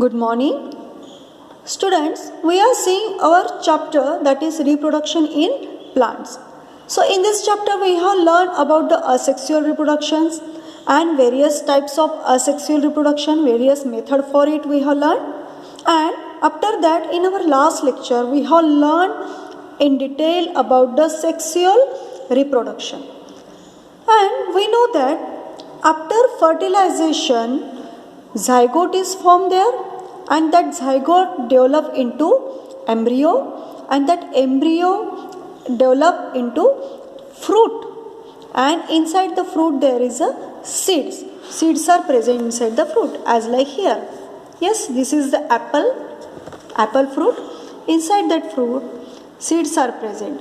Good morning. Students, we are seeing our chapter that is reproduction in plants. So in this chapter we have learned about the asexual reproductions and various types of asexual reproduction, various method for it we have learned. And after that in our last lecture we have learned in detail about the sexual reproduction. And we know that after fertilization zygote is formed there, and that zygote develop into embryo, and that embryo develop into fruit, and inside the fruit there is a seeds are present inside the fruit, as like here. Yes, this is the apple fruit. Inside that fruit seeds are present.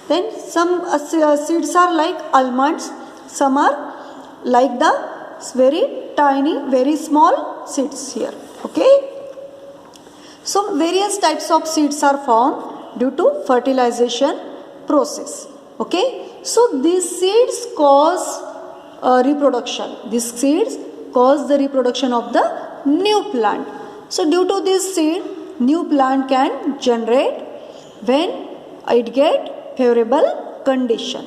Then some seeds are like almonds, some are like the very tiny, very small seeds here. Okay. So various types of seeds are formed due to fertilization process. Okay. So these seeds cause reproduction. These seeds cause the reproduction of the new plant. So due to this seed, new plant can generate when it get favorable condition.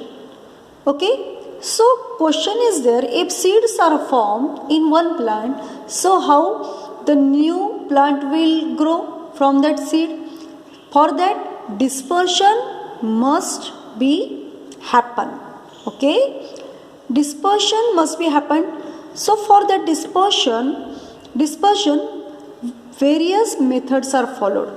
Okay. So question is there, if seeds are formed in one plant, so how the new plant will grow from that seed? For that dispersion must be happen. Okay, dispersion must be happen. So for that dispersion various methods are followed.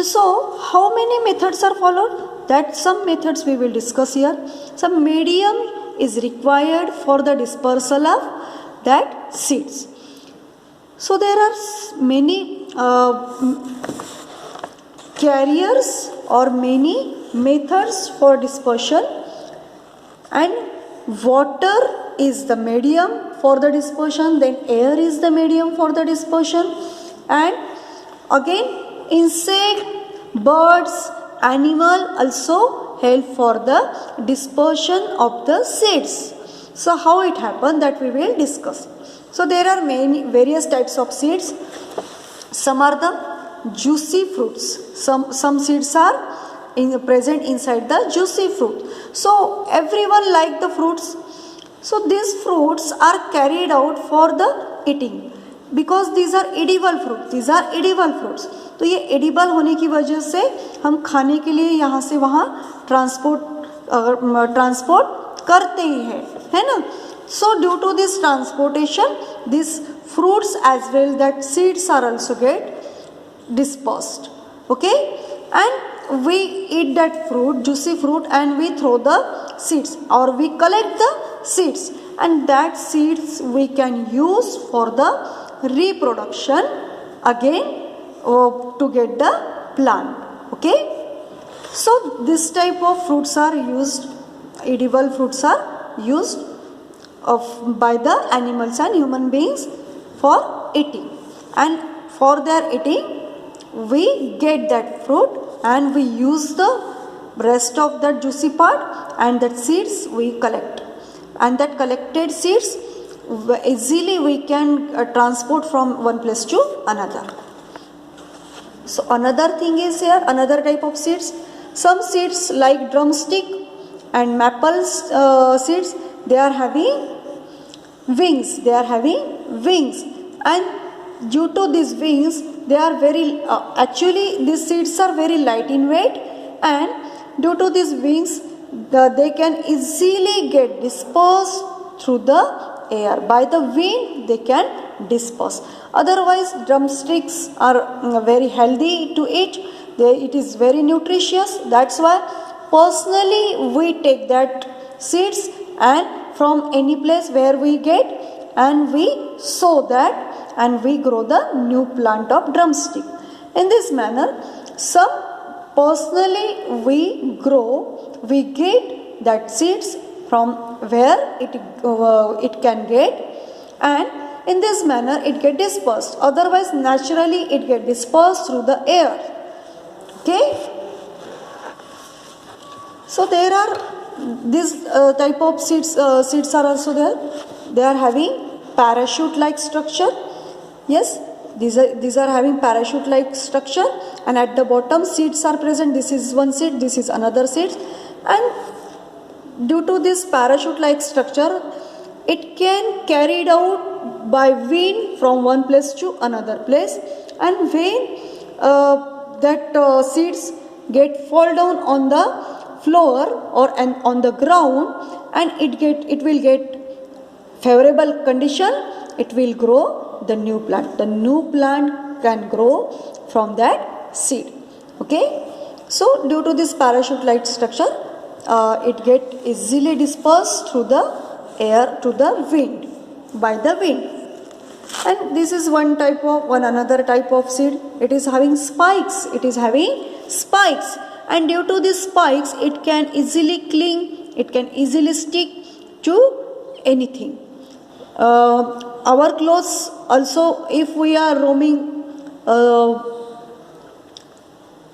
So how many methods are followed? That some methods we will discuss here. Some medium is required for the dispersal of that seeds. So there are many carriers or many methods for dispersion, and water is the medium for the dispersion, then air is the medium for the dispersion, and again insect, birds, animal also help for the dispersion of the seeds. So how it happens, that we will discuss. So there are various types of seeds. Some are the juicy fruits. Some seeds are present inside the juicy fruit. So everyone like the fruits. So these fruits are carried out for the eating, because these are edible fruits. तो ये edible होने की वजह से हम खाने के लिए यहाँ से वहाँ ट्रांसपोर्ट करते ही हैं, है ना. So due to this transportation this fruits as well, that seeds are also get dispersed. Okay, and we eat that fruit, juicy fruit, and we throw the seeds, or we collect the seeds, and that seeds we can use for the reproduction again to get the plant. Okay, so this type of fruits are used, edible fruits are used by the animals and human beings for eating, and for their eating we get that fruit and we use the rest of that juicy part, and that seeds we collect, and that collected seeds easily we can transport from one place to another. So another thing is here, another type of seeds. Some seeds like drumstick and maple seeds, they are having wings. And due to these wings, they are very actually these seeds are very light in weight, and due to these wings they can easily get dispersed through the air. By the wind they can disperse. Otherwise drumsticks are very healthy to eat. It is very nutritious. That's why personally we take that seeds and from any place where we get, and we sow that and we grow the new plant of drumstick. In this manner, some personally we get that seeds from where it can get, and in this manner it get dispersed. Otherwise naturally it get dispersed through the air. Okay. So there are this type of seeds are also there. They are having parachute like structure. Yes, these are having parachute like structure, and at the bottom seeds are present. This is one seed, this is another seed, and due to this parachute like structure, it can carried out by wind from one place to another place, and when seeds get fall down on the floor or on the ground, and it will get favorable condition, it will grow the new plant. The new plant can grow from that seed. Okay, so due to this parachute like structure, it get easily dispersed through the air to the wind, by the wind. And this is another type of seed. It is having spikes. And due to these spikes, it can easily cling, it can easily stick to anything. Our clothes also, if we are roaming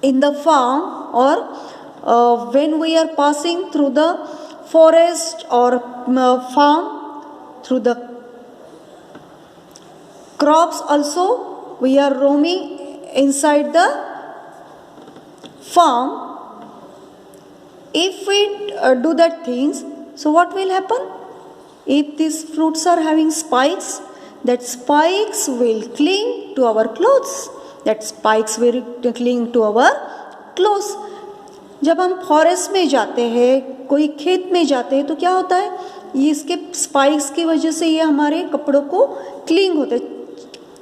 in the farm, or when we are passing through the forest or farm, through the crops also, we are roaming inside the farm. If we do that things, so what will happen? If these fruits are having spikes, that spikes will cling to our clothes. जब हम forest में जाते हैं, कोई खेत में जाते हैं, तो क्या होता है, ये इसके स्पाइक्स की वजह से ये हमारे कपड़ों को क्लिंग होते,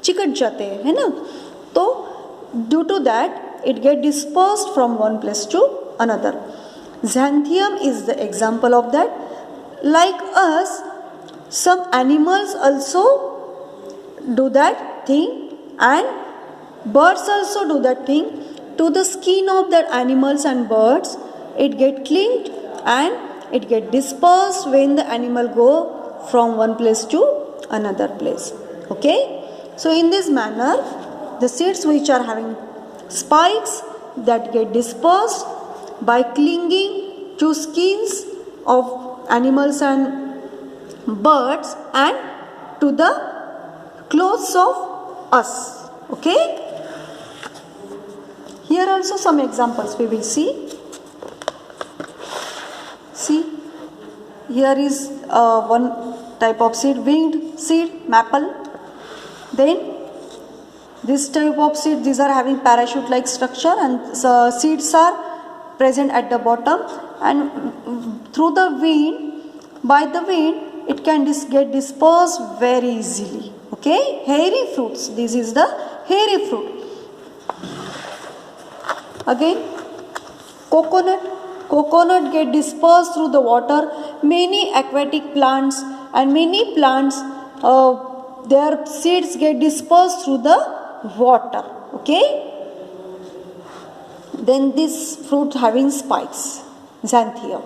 चिकट जाते हैं, है ना. तो due to that it get dispersed from one place to another. Xanthium is the example of that. Like us, some animals also do that thing, and birds also do that thing. To the skin of that animals and birds, it get clinged and it get dispersed when the animal go from one place to another place. Okay, so in this manner, the seeds which are having spikes, that get dispersed by clinging to skins of animals and birds and to the clothes of us. Okay, here also some examples we will see. Here is one type of seed, winged seed, maple. Then this type of seed, these are having parachute like structure, and seeds are present at the bottom, and through the wind, by the wind, it can get dispersed very easily. Okay, hairy fruits, this is the hairy fruit. Again, coconut get dispersed through the water. Many aquatic plants and many plants, their seeds get dispersed through the water. Okay, then this fruit having spikes, Xanthium.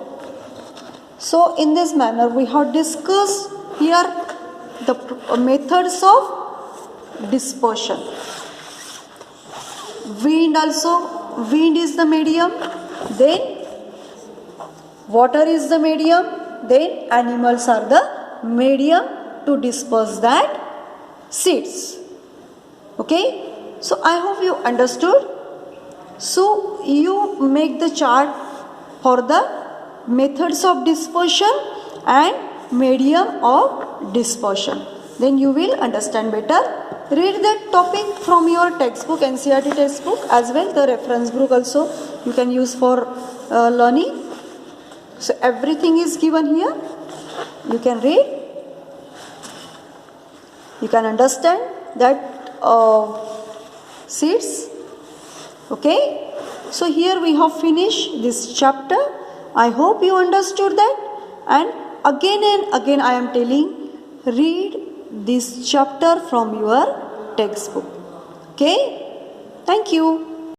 So in this manner we have discussed here the methods of dispersion. Wind is the medium, then water is the medium, then animals are the medium to disperse that seeds. Okay, so I hope you understood. So you make the chart for the methods of dispersion and medium of dispersion, then you will understand better. Read that topic from your textbook, NCERT textbook, as well the reference book also you can use for learning. So everything is given here. You can read, you can understand that seeds. Okay, so here we have finished this chapter. I hope you understood that, and again I am telling, read this chapter from your textbook. Okay, thank you.